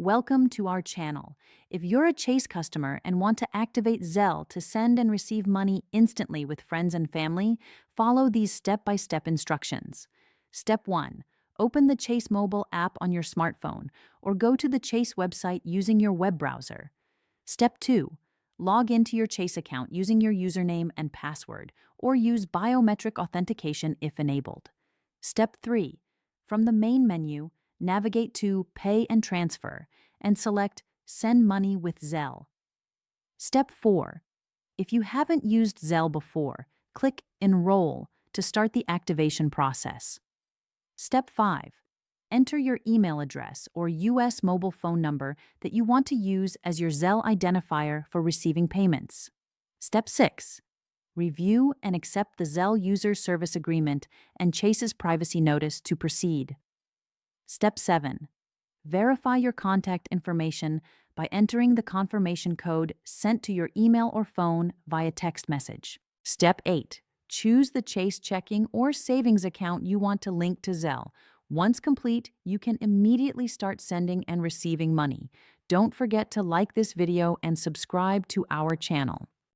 Welcome to our channel. If you're a Chase customer and want to activate Zelle to send and receive money instantly with friends and family, follow these step-by-step instructions. Step 1. Open the Chase mobile app on your smartphone or go to the Chase website using your web browser. Step 2. Log into your Chase account using your username and password or use biometric authentication if enabled. Step 3. From the main menu, navigate to Pay and Transfer and select Send Money with Zelle. Step 4. If you haven't used Zelle before, click Enroll to start the activation process. Step 5. Enter your email address or US mobile phone number that you want to use as your Zelle identifier for receiving payments. Step 6. Review and accept the Zelle User Service Agreement and Chase's privacy notice to proceed. Step 7. Verify your contact information by entering the confirmation code sent to your email or phone via text message. Step 8. Choose the Chase checking or savings account you want to link to Zelle. Once complete, you can immediately start sending and receiving money. Don't forget to like this video and subscribe to our channel.